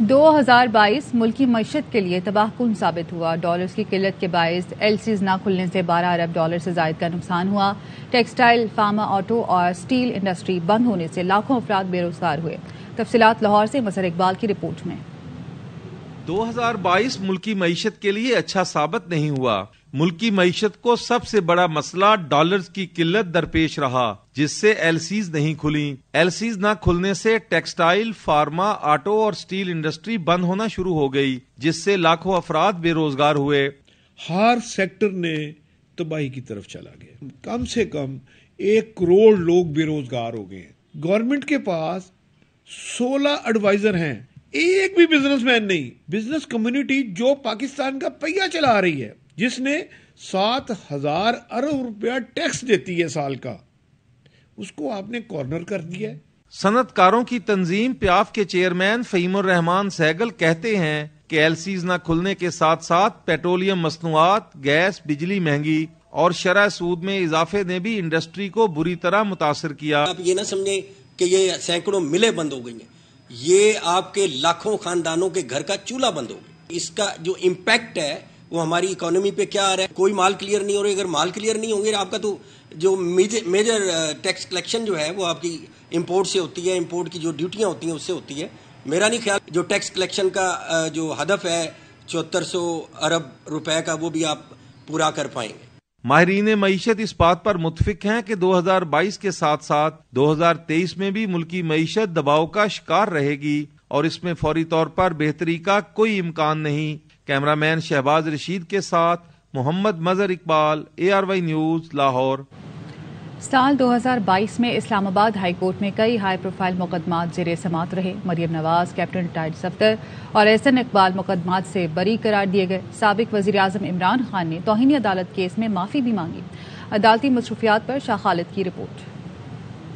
2022 ملکی معیشت کے لیے تباہ کن ثابت ہوا۔ ڈالرز کی قلت کے باعث LCs نہ کھلنے سے 12 ارب ڈالر سے زائد کا نقصان ہوا۔ ٹیکسٹائل، فارما، آٹو اور سٹیل انڈسٹری بند ہونے سے لاکھوں افراد بے روزگار ہوئے۔ تفصیلات لاہور سے مظہر اقبال کی رپورٹ میں۔ 2022 ملکی معیشت کے لیے اچھا ثابت نہیں ہوا۔ ملکی معیشت کو سب سے بڑا مسئلہ ڈالرز کی قلت درپیش رہا، جس سے LCs نہیں کھلیں۔ LCs نہ کھلنے سے ٹیکسٹائل، فارما، آٹو اور سٹیل انڈسٹری بند ہونا شروع ہو گئی، جس سے لاکھوں افراد بے روزگار ہوئے۔ ہر سیکٹر نے تباہی کی طرف چلا گیا۔ کم سے کم 1 کروڑ لوگ بے روزگار ہو گئے ہیں۔ گورنمنٹ کے پاس 16 ایڈوائزر ہیں، ایک بھی بزنس مین نہیں۔ بزنس کمیونٹی جو پاکستان کا پہیہ چلا رہی ہے، جس نے 7,000 ارب روپیہ ٹیکس دیتی ہے سال کا، اس کو آپ نے کارنر کر دیا ہے۔ صنعت کاروں کی تنظیم پیاف کے چیئرمین فہیم الرحمان سہگل کہتے ہیں کہ LCs نہ کھلنے کے ساتھ ساتھ پیٹرولیم مصنوعات، گیس، بجلی مہنگی اور شرح سود میں اضافے نے بھی انڈسٹری کو بری طرح متاثر کیا۔ آپ یہ نہ سمجھیں کہ یہ سینکڑوں ملیں بند ہو گئی ہیں، یہ آپ کے لاکھوں خاندانوں کے گھر کا چولہا بند ہو گیا۔ اس کا جو امپیکٹ ہے وہ ہماری اکانومی پہ کیا آ رہا ہے؟ کوئی مال کلیئر نہیں ہو رہی۔ اگر مال کلیئر نہیں ہوں گے، آپ کا تو جو میجر ٹیکس کلیکشن جو ہے وہ آپ کی امپورٹ سے ہوتی ہے، امپورٹ کی جو ڈیوٹیاں ہوتی ہیں اس سے ہوتی ہے۔ میرا نہیں خیال جو ٹیکس کلیکشن کا جو ہدف ہے 7400 ارب روپے کا، وہ بھی آپ پورا کر پائیں گے۔ ماہرین معیشت اس بات پر متفق ہیں کہ 2022 کے ساتھ ساتھ 2023 میں بھی ملکی معیشت دباؤ کا شکار رہے گی اور اس میں فوری طور پر بہتری کا کوئی امکان نہیں۔ کیمرہ مین شہباز رشید کے ساتھ محمد مظہر اقبال، ARY نیوز، لاہور۔ سال 2022 میں اسلام آباد ہائی کورٹ میں کئی ہائی پروفائل مقدمات زیر سماعت رہے۔ مریم نواز، کیپٹن ریٹائرڈ صفدر اور احسن اقبال مقدمات سے بری قرار دیے گئے۔ سابق وزیر اعظم عمران خان نے توہین عدالت کیس میں معافی بھی مانگی۔ عدالتی مصروفیات پر شاہ خالد کی رپورٹ۔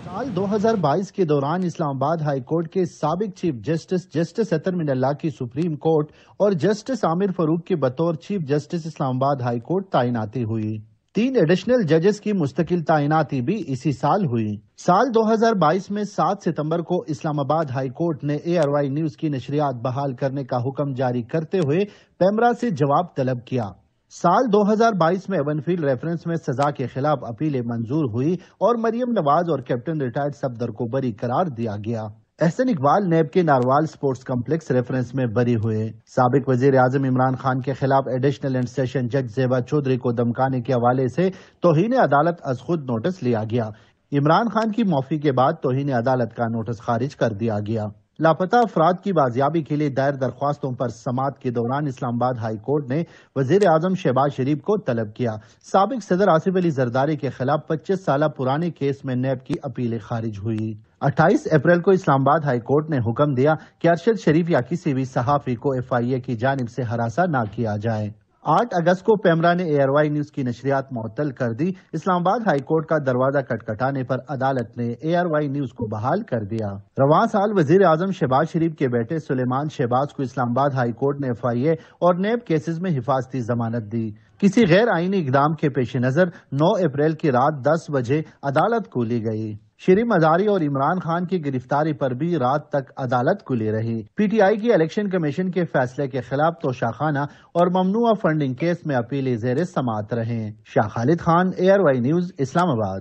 سال 2022 کے دوران اسلام آباد ہائی کورٹ کے سابق چیف جسٹس اطہر من اللہ کی سپریم کورٹ اور جسٹس عامر فاروق کی بطور چیف جسٹس اسلام آباد ہائی کورٹ تعیناتی ہوئی۔ 3 ایڈیشنل ججز کی مستقل تعیناتی بھی اسی سال ہوئی۔ سال 2022 میں 7 ستمبر کو اسلام آباد ہائی کورٹ نے ARY نیوز کی نشریات بحال کرنے کا حکم جاری کرتے ہوئے پیمرا سے جواب طلب کیا۔ سال 2022 میں ایونفیلڈ ریفرنس میں سزا کے خلاف اپیلیں منظور ہوئی اور مریم نواز اور کیپٹن ریٹائرڈ صفدر کو بری قرار دیا گیا۔ احسن اقبال نیب کے ناروال سپورٹس کمپلیکس ریفرنس میں بری ہوئے۔ سابق وزیر اعظم عمران خان کے خلاف ایڈیشنل اینڈ سیشن جج زیبا چودھری کو دھمکانے کے حوالے سے توہین عدالت از خود نوٹس لیا گیا۔ عمران خان کی معافی کے بعد توہین عدالت کا نوٹس خارج کر دیا گیا۔ لاپتہ افراد کی بازیابی کے لیے دائر درخواستوں پر سماعت کے دوران اسلام آباد ہائی کورٹ نے وزیر اعظم شہباز شریف کو طلب کیا۔ سابق صدر آصف علی زرداری کے خلاف 25 سالہ پرانے کیس میں نیب کی اپیلیں خارج ہوئی۔ 28 اپریل کو اسلام آباد ہائی کورٹ نے حکم دیا کہ ارشد شریف یا کسی بھی صحافی کو FIA کی جانب سے ہراساں نہ کیا جائے۔ 8 اگست کو پیمرا نے ARY نیوز کی نشریات معطل کر دی۔ اسلام آباد ہائی کورٹ کا دروازہ کھٹکھٹانے پر عدالت نے ARY نیوز کو بحال کر دیا۔ رواں سال وزیر اعظم شہباز شریف کے بیٹے سلیمان شہباز کو اسلام آباد ہائی کورٹ نے FIA اور نیب کیسز میں حفاظتی ضمانت دی۔ کسی غیر آئینی اقدام کے پیش نظر 9 اپریل کی رات 10 بجے عدالت کھولی گئی۔ شیریں مزاری اور عمران خان کی گرفتاری پر بھی رات تک عدالت کھلی رہی۔ PTI کی الیکشن کمیشن کے فیصلے کے خلاف توشاخانہ اور ممنوعہ فنڈنگ کیس میں اپیلیں زیر سماعت رہیں۔ شاہ خالد خان، ARY نیوز، اسلام آباد۔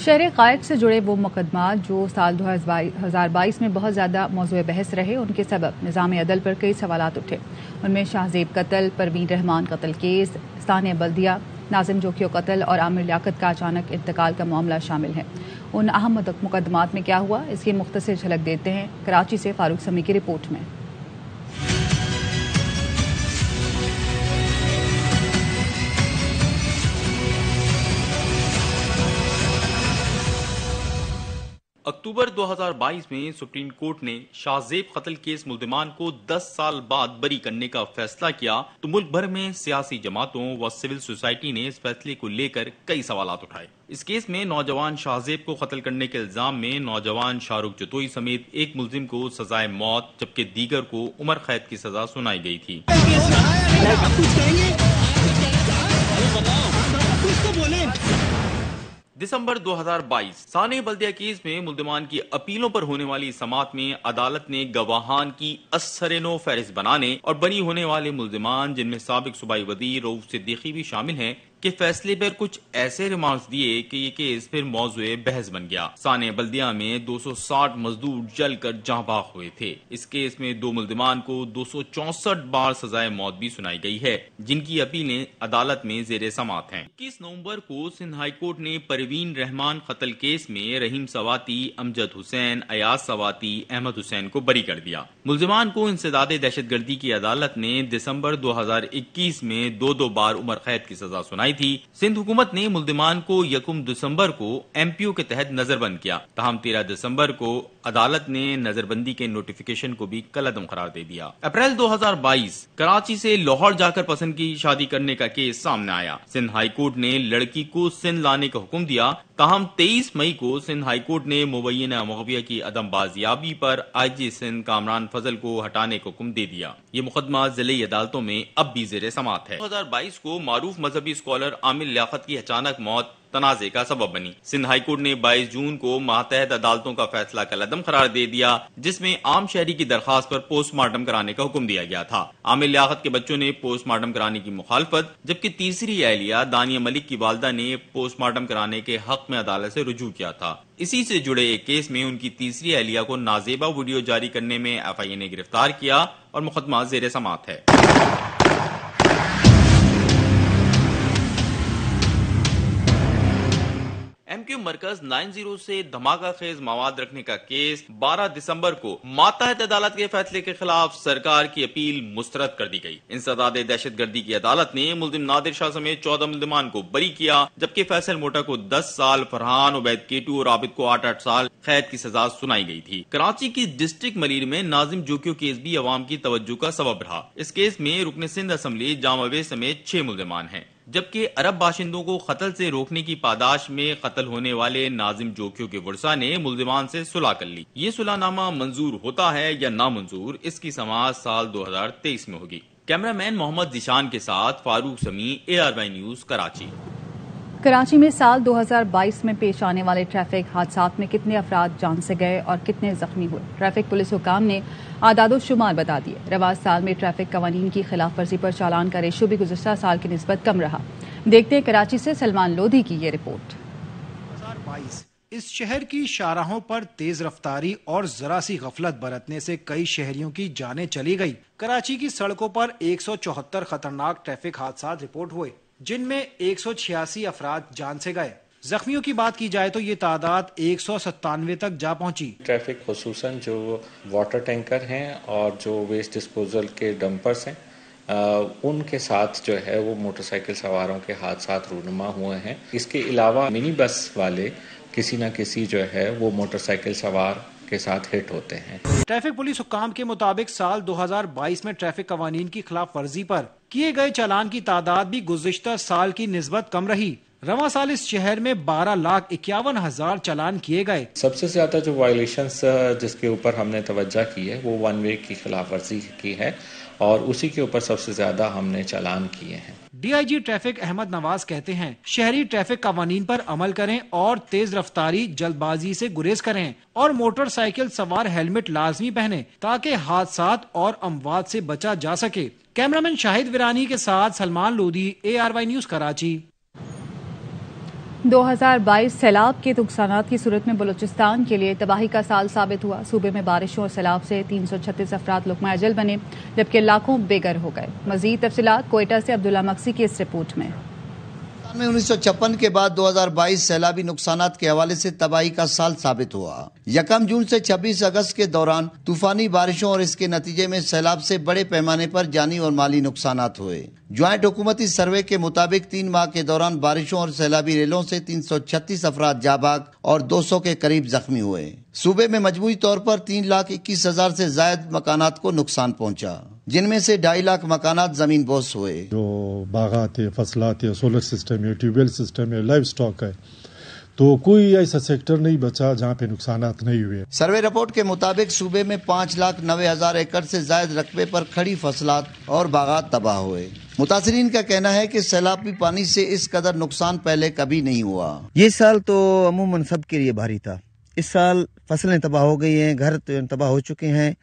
شہر قائد سے جڑے وہ مقدمات جو سال 2022 میں بہت زیادہ موضوع بحث رہے، ان کے سبب نظام عدل پر کئی سوالات اٹھے۔ ان میں شاہ زیب قتل، پروین رحمان قتل کیس، ثانیہ بلدیہ، ناظم جوکیو قتل اور عامر لیاقت کا اچانک انتقال کا معاملہ شامل ہے۔ ان اہم مقدمات میں کیا ہوا، اس کی مختصر جھلک دیتے ہیں کراچی سے فاروق سمی کی رپورٹ میں۔ اکتوبر 2022 میں سپریم کورٹ نے شاہ زیب قتل کیس ملزمان کو 10 سال بعد بری کرنے کا فیصلہ کیا تو ملک بھر میں سیاسی جماعتوں و سول سوسائٹی نے اس فیصلے کو لے کر کئی سوالات اٹھائے۔ اس کیس میں نوجوان شاہ زیب کو قتل کرنے کے الزام میں نوجوان شاہ رخ جتوئی سمیت ایک ملزم کو سزائے موت جبکہ دیگر کو عمر قید کی سزا سنائی گئی تھی۔ دسمبر 2022 ثانیہ بلدیہ کیس میں ملزمان کی اپیلوں پر ہونے والی سماعت میں عدالت نے گواہان کی اثر نو فہرست بنانے اور بری ہونے والے ملزمان جن میں سابق صوبائی وزیر رؤوف صدیقی بھی شامل ہیں کے فیصلے پر کچھ ایسے ریمارکس دیے کہ یہ کیس پھر موضوع بحث بن گیا۔ ثانیہ بلدیہ میں 260 مزدور جل کر جاں بحق ہوئے تھے۔ اس کیس میں 2 ملزمان کو 264 بار سزائے موت بھی سنائی گئی ہے، جن کی اپیلیں عدالت میں زیر سماعت ہیں۔ 21 نومبر کو سندھ ہائی کورٹ نے پروین رحمان قتل کیس میں رحیم سواتی، امجد حسین، ایاز سواتی، احمد حسین کو بری کر دیا۔ ملزمان کو انسداد دہشت گردی کی عدالت نے دسمبر 2021 میں 2 بار عمر قید کی سزا سنائی تھی۔ سندھ حکومت نے ملزمان کو 1 دسمبر کو ایم پی او کے تحت نظر بند کیا، تاہم 13 دسمبر کو عدالت نے نظر بندی کے نوٹیفیکیشن کو بھی کالعدم قرار دے دیا۔ اپریل 2022 کراچی سے لاہور جا کر پسند کی شادی کرنے کا کیس سامنے آیا۔ سندھ ہائی کورٹ نے لڑکی کو سندھ لانے کا حکم دیا، تاہم 23 مئی کو سندھ ہائی کورٹ نے مبینہ مغویہ کی عدم بازیابی پر آئی جی سندھ کامران فضل کو ہٹانے کا حکم دے دیا۔ یہ مقدمہ ضلعی عدالتوں میں اب بھی زیر سماعت ہے۔ 2022 کو معروف مذہبی اسکالر عامر لیاقت کی اچانک موت تنازع کا سبب بنی۔ سندھ ہائی کورٹ نے 22 جون کو ماتحت عدالتوں کا فیصلہ کالعدم قرار دے دیا، جس میں عام شہری کی درخواست پر پوسٹ مارٹم کرانے کا حکم دیا گیا تھا۔ عامر لیاقت کے بچوں نے پوسٹ مارٹم کرانے کی مخالفت، جبکہ تیسری اہلیہ دانیہ ملک کی والدہ نے پوسٹ مارٹم کرانے کے حق میں عدالت سے رجوع کیا تھا۔ اسی سے جڑے ایک کیس میں ان کی تیسری اہلیہ کو نازیبہ ویڈیو جاری کرنے میں ایف آئی اے نے گرفتار کیا اور مقدمہ زیر سماعت ہے۔ ایم کیو مرکز 90 سے دھماکہ خیز مواد رکھنے کا کیس 12 دسمبر کو ماتحت عدالت کے فیصلے کے خلاف سرکار کی اپیل مسترد کر دی گئی۔ انسداد دہشت گردی کی عدالت نے ملزم نادر شاہ سمیت 14 ملزمان کو بری کیا، جبکہ فیصل موٹا کو 10 سال، فرحان، عبید کیٹو اور عابد کو 8 سال قید کی سزا سنائی گئی تھی۔ کراچی کی ڈسٹرکٹ ملیر میں ناظم جوکیو کیس بھی عوام کی توجہ کا سبب رہا۔ اس کیس میں رکن سندھ اسمبلی جام اویس سمیت 6 ملزمان ہیں، جبکہ عرب باشندوں کو قتل سے روکنے کی پاداش میں قتل ہونے والے ناظم جوکیو کے ورثاء نے ملزمان سے صلح کر لی۔ یہ صلح نامہ منظور ہوتا ہے یا نامنظور، اس کی سماعت سال 2023 میں ہوگی۔ کیمرہ مین محمد ذیشان کے ساتھ فاروق سمیع، ARY نیوز، کراچی۔ کراچی میں سال 2022 میں پیش آنے والے ٹریفک حادثات میں کتنے افراد جان سے گئے اور کتنے زخمی ہوئے؟ ٹریفک پولیس حکام نے اعداد و شمار بتا دیے۔ رواں سال میں ٹریفک قوانین کی خلاف ورزی پر چالان کا ریشو بھی گزشتہ سال کی نسبت کم رہا۔ دیکھتے ہیں کراچی سے سلمان لودھی کی یہ رپورٹ۔ 2022 اس شہر کی شاہراہوں پر تیز رفتاری اور ذرا سی غفلت برتنے سے کئی شہریوں کی جانیں چلی گئی۔ کراچی کی سڑکوں پر 174 خطرناک ٹریفک حادثات رپورٹ ہوئے، جن میں 186 افراد جان سے گئے۔ زخمیوں کی بات کی جائے تو یہ تعداد 197 تک جا پہنچی۔ ٹریفک خصوصاً جو واٹر ٹینکر ہیں اور جو ویسٹ ڈسپوزل کے ڈمپرز ہیں، ان کے ساتھ جو ہے وہ موٹر سائیکل سواروں کے حادثات رونما ہوئے ہیں۔ اس کے علاوہ منی بس والے کسی نہ کسی جو ہے وہ موٹر سائیکل سوار کے ساتھ ہٹ ہوتے ہیں۔ ٹریفک پولیس حکام کے مطابق سال 2022 میں ٹریفک قوانین کی خلاف ورزی پر کیے گئے چالان کی تعداد بھی گزشتہ سال کی نسبت کم رہی۔ رواں سال اس شہر میں 12,51,000 چالان کیے گئے۔ سب سے زیادہ جو وائلیشنز جس کے اوپر ہم نے توجہ کی ہے وہ ون وے کی خلاف ورزی کی ہے، اور اسی کے اوپر سب سے زیادہ ہم نے چالان کیے ہیں۔ D I G traffic Ahmad Nawaz کہتے ہیں شہری ٹریفک قوانین پر عمل کریں اور تیز رفتاری، جلد بازی سے گریز کریں اور موٹر سائیکل سوار ہیلمٹ لازمی پہنیں تاکہ حادثات اور اموات سے بچا جا سکے۔ کیمرامین شاہد ویرانی کے ساتھ سلمان لودھی، ARY نیوز، کراچی۔ 2022 سیلاب کے نقصانات کی صورت میں بلوچستان کے لیے تباہی کا سال ثابت ہوا۔ صوبے میں بارشوں اور سیلاب سے 336 افراد لقمہ اجل بنے، جبکہ لاکھوں بے گھر ہو گئے۔ مزید تفصیلات کوئٹہ سے عبداللہ مقصی کی اس رپورٹ میں۔ 1956 کے بعد 2022 سیلابی نقصانات کے حوالے سے تباہی کا سال ثابت ہوا۔ 1 جون سے 26 اگست کے دوران طوفانی بارشوں اور اس کے نتیجے میں سیلاب سے بڑے پیمانے پر جانی اور مالی نقصانات ہوئے۔ جوائنٹ حکومتی سروے کے مطابق 3 ماہ کے دوران بارشوں اور سیلابی ریلوں سے 336 افراد جاں بحق اور 200 کے قریب زخمی ہوئے۔ صوبے میں مجموعی طور پر 3,21,000 سے زائد مکانات کو نقصان پہنچا، جن میں سے 2.5 لاکھ مکانات زمین بوس ہوئے۔ جو باغات ہے، فصلات ہے، سولر سسٹم ہے، ٹیوب ویل سسٹم ہے، لائف سٹاک ہے، تو کوئی ایسا سیکٹر نہیں بچا جہاں پہ نقصانات نہیں ہوئے۔ سروے رپورٹ کے مطابق صوبے میں 5,90,000 ایکڑ سے زائد رقبے پر کھڑی فصلات اور باغات تباہ ہوئے۔ متاثرین کا کہنا ہے کہ سیلابی پانی سے اس قدر نقصان پہلے کبھی نہیں ہوا۔ یہ سال تو عموماً سب کے لیے بھاری تھا۔ اس سال فصلیں تباہ ہو گئی ہیں، گھر تباہ ہو چکے ہیں،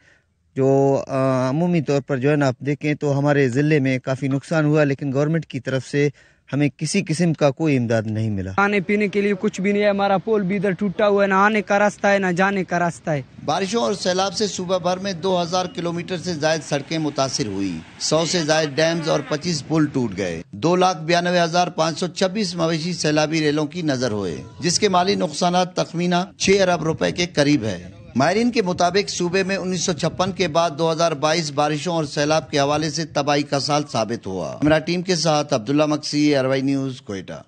جو عمومی طور پر جو ہے نا آپ دیکھیں تو ہمارے ضلع میں کافی نقصان ہوا، لیکن گورنمنٹ کی طرف سے ہمیں کسی قسم کا کوئی امداد نہیں ملا۔ کھانے پینے کے لیے کچھ بھی نہیں ہے، ہمارا پول بھی ادھر ٹوٹا ہوا ہے، نہ آنے کا راستہ ہے نہ جانے کا راستہ ہے۔ بارشوں اور سیلاب سے صوبہ بھر میں 2000 کلومیٹر سے زائد سڑکیں متاثر ہوئی، 100 سے زائد ڈیمز اور 25 پل ٹوٹ گئے، 2,92,526 مویشی سیلابی ریلوں کی نظر ہوئے، جس کے مالی نقصانات تخمینہ 6 ارب روپے کے قریب ہے۔ ماہرین کے مطابق صوبے میں 1956 کے بعد 2022 بارشوں اور سیلاب کے حوالے سے تباہی کا سال ثابت ہوا۔ ہمارا ٹیم کے ساتھ عبداللہ مکسی، اروائی نیوز، کوئٹہ۔